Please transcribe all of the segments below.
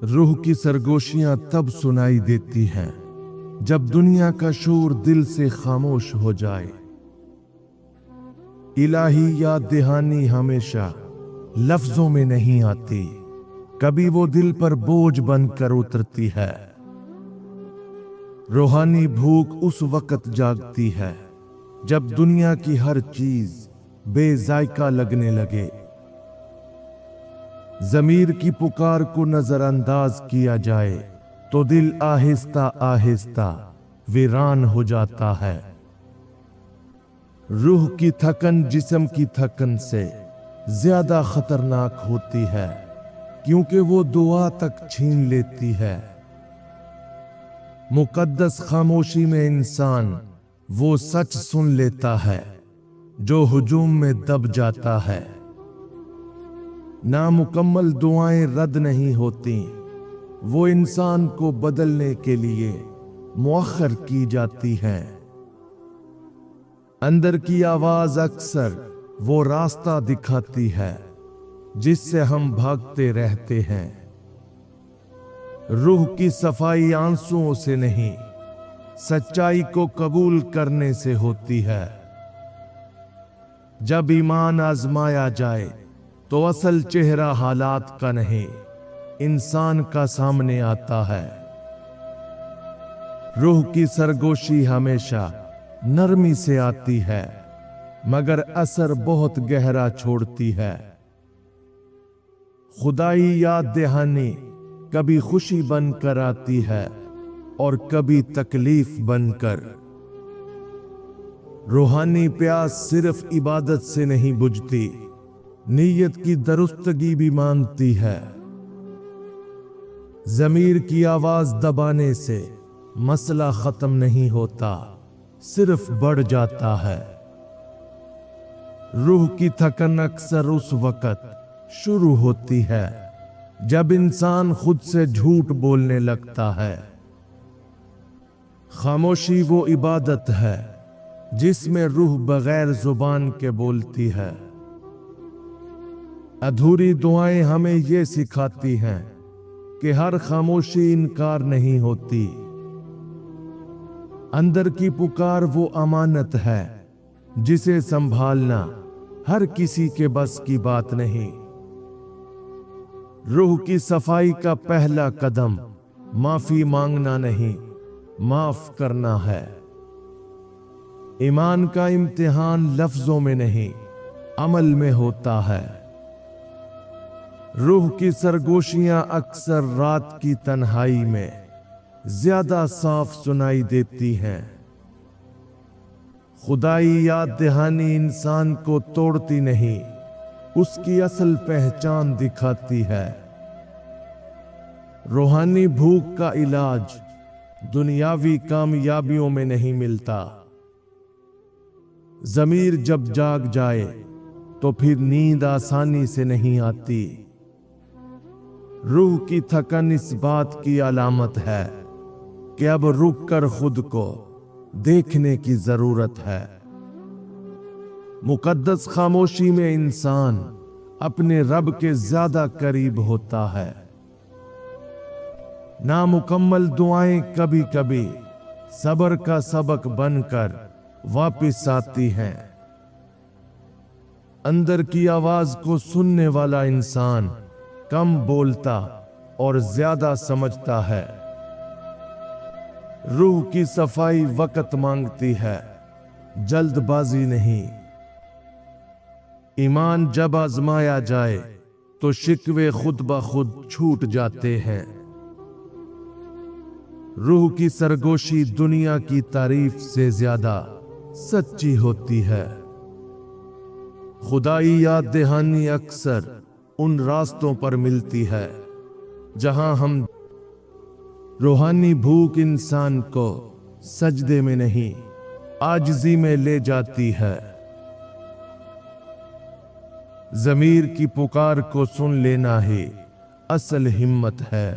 रूह की सरगोशियां तब सुनाई देती हैं जब दुनिया का शोर दिल से खामोश हो जाए। इलाही याद दहानी हमेशा लफ्जों में नहीं आती, कभी वो दिल पर बोझ बनकर उतरती है। रूहानी भूख उस वक्त जागती है जब दुनिया की हर चीज बेजायका लगने लगे। ज़मीर की पुकार को नजरअंदाज किया जाए तो दिल आहिस्ता आहिस्ता वीरान हो जाता है। रूह की थकन जिस्म की थकन से ज्यादा खतरनाक होती है, क्योंकि वो दुआ तक छीन लेती है। मुकद्दस खामोशी में इंसान वो सच सुन लेता है जो हुजूम में दब जाता है। नामुकम्मल दुआएं रद्द नहीं होती, वो इंसान को बदलने के लिए मुअख्खर की जाती हैं। अंदर की आवाज अक्सर वो रास्ता दिखाती है जिससे हम भागते रहते हैं। रूह की सफाई आंसुओं से नहीं, सच्चाई को कबूल करने से होती है। जब ईमान आजमाया जाए तो असल चेहरा हालात का नहीं, इंसान का सामने आता है। रूह की सरगोशी हमेशा नरमी से आती है, मगर असर बहुत गहरा छोड़ती है। खुदाई याद दहानी कभी खुशी बनकर आती है और कभी तकलीफ बनकर। रूहानी प्यास सिर्फ इबादत से नहीं बुझती, नीयत की दुरुस्तगी भी मांगती है। ज़मीर की आवाज दबाने से मसला खत्म नहीं होता, सिर्फ बढ़ जाता है। रूह की थकन अक्सर उस वक्त शुरू होती है जब इंसान खुद से झूठ बोलने लगता है। खामोशी वो इबादत है जिसमें रूह बगैर जुबान के बोलती है। अधूरी दुआएं हमें ये सिखाती हैं कि हर खामोशी इनकार नहीं होती। अंदर की पुकार वो अमानत है जिसे संभालना हर किसी के बस की बात नहीं। रूह की सफाई का पहला कदम माफी मांगना नहीं, माफ करना है। ईमान का इम्तिहान लफ्जों में नहीं, अमल में होता है। रूह की सरगोशियां अक्सर रात की तन्हाई में ज्यादा साफ सुनाई देती हैं। खुदाई याद दहानी इंसान को तोड़ती नहीं, उसकी असल पहचान दिखाती है। रूहानी भूख का इलाज दुनियावी कामयाबियों में नहीं मिलता। ज़मीर जब जाग जाए तो फिर नींद आसानी से नहीं आती। रूह की थकन इस बात की अलामत है कि अब रुक कर खुद को देखने की जरूरत है। मुकद्दस खामोशी में इंसान अपने रब के ज्यादा करीब होता है। नामुकम्मल दुआएं कभी कभी सब्र का सबक बनकर वापिस आती हैं। अंदर की आवाज को सुनने वाला इंसान कम बोलता और ज्यादा समझता है। रूह की सफाई वक्त मांगती है, जल्दबाजी नहीं। ईमान जब आजमाया जाए तो शिकवे खुद ब खुद छूट जाते हैं। रूह की सरगोशी दुनिया की तारीफ से ज्यादा सच्ची होती है। खुदाई याद दहानी अक्सर उन रास्तों पर मिलती है जहां हम। रूहानी भूख इंसान को सजदे में नहीं, आजिज़ी में ले जाती है। ज़मीर की पुकार को सुन लेना ही असल हिम्मत है।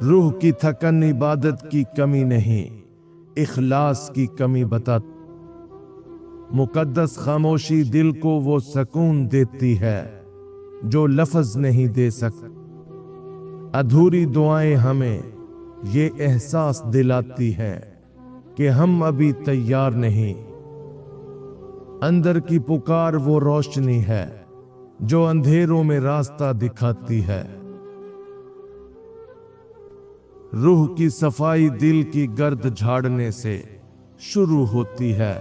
रूह की थकन इबादत की कमी नहीं, इखलास की कमी बता। मुकद्दस खामोशी दिल को वो सुकून देती है जो लफ्ज नहीं दे सकते। अधूरी दुआएं हमें ये एहसास दिलाती हैं कि हम अभी तैयार नहीं। अंदर की पुकार वो रोशनी है जो अंधेरों में रास्ता दिखाती है। रूह की सफाई दिल की गर्द झाड़ने से शुरू होती है।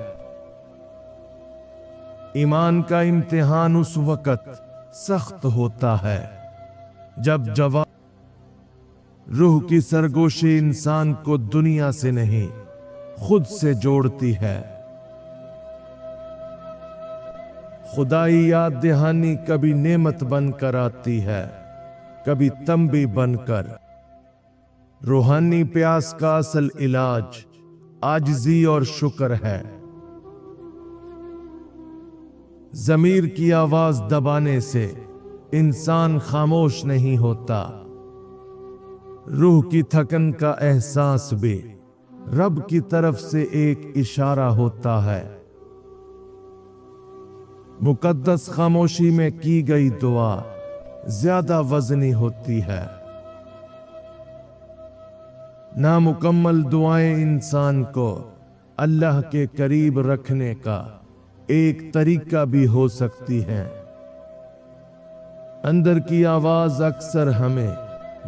ईमान का इम्तिहान उस वक्त सख्त होता है जब जवाब रूह की सरगोशी इंसान को दुनिया से नहीं खुद से जोड़ती है। खुदाई याद दहानी कभी नेमत बनकर आती है, कभी तंबी बनकर। रूहानी प्यास का असल इलाज आजिज़ी और शुक्र है। ज़मीर की आवाज दबाने से इंसान खामोश नहीं होता। रूह की थकन का एहसास भी रब की तरफ से एक इशारा होता है। मुकद्दस खामोशी में की गई दुआ ज्यादा वजनी होती है। नामुकम्मल दुआएं इंसान को अल्लाह के करीब रखने का एक तरीका भी हो सकती हैं। अंदर की आवाज अक्सर हमें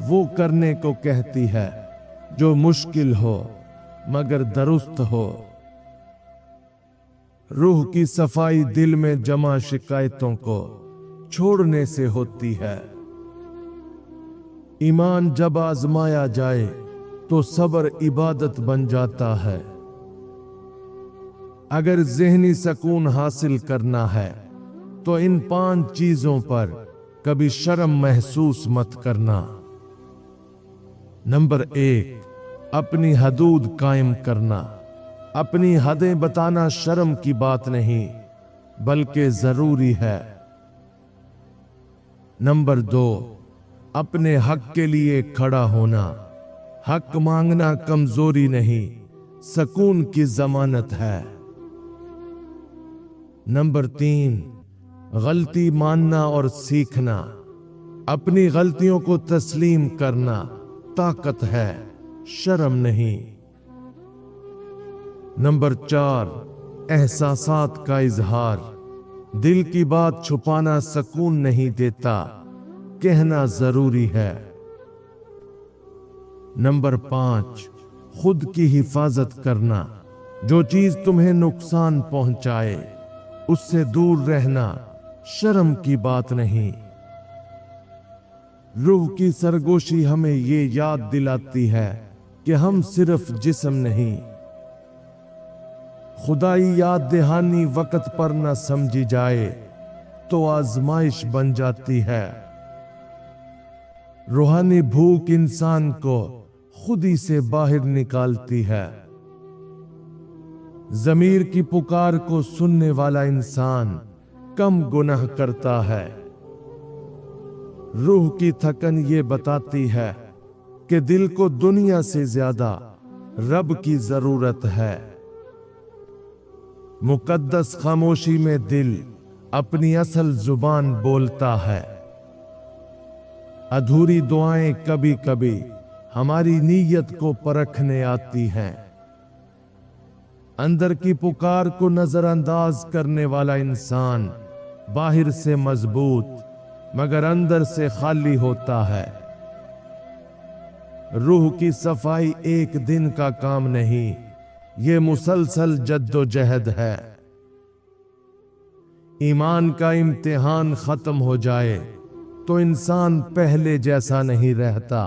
वो करने को कहती है जो मुश्किल हो मगर दुरुस्त हो। रूह की सफाई दिल में जमा शिकायतों को छोड़ने से होती है। ईमान जब आजमाया जाए तो सब्र इबादत बन जाता है। अगर ज़हनी सुकून हासिल करना है तो इन 5 चीजों पर कभी शर्म महसूस मत करना। नंबर 1, अपनी हदूद कायम करना। अपनी हदें बताना शर्म की बात नहीं बल्कि जरूरी है। नंबर 2, अपने हक के लिए खड़ा होना। हक मांगना कमजोरी नहीं, सुकून की जमानत है। नंबर 3, गलती मानना और सीखना। अपनी गलतियों को तस्लीम करना ताकत है, शर्म नहीं। नंबर 4, एहसासात का इजहार। दिल की बात छुपाना सुकून नहीं देता, कहना जरूरी है। नंबर 5, खुद की हिफाजत करना। जो चीज तुम्हें नुकसान पहुंचाए उससे दूर रहना शर्म की बात नहीं। रूह की सरगोशी हमें ये याद दिलाती है कि हम सिर्फ जिस्म नहीं। खुदाई याद दहानी वक्त पर न समझी जाए तो आजमाइश बन जाती है। रूहानी भूख इंसान को खुदी से बाहर निकालती है। ज़मीर की पुकार को सुनने वाला इंसान कम गुनाह करता है। रूह की थकन ये बताती है कि दिल को दुनिया से ज्यादा रब की जरूरत है। मुकद्दस खामोशी में दिल अपनी असल जुबान बोलता है। अधूरी दुआएं कभी कभी हमारी नीयत को परखने आती हैं। अंदर की पुकार को नजरअंदाज करने वाला इंसान बाहर से मजबूत मगर अंदर से खाली होता है। रूह की सफाई एक दिन का काम नहीं, ये मुसलसल जद्दोजहद है। ईमान का इम्तिहान खत्म हो जाए तो इंसान पहले जैसा नहीं रहता।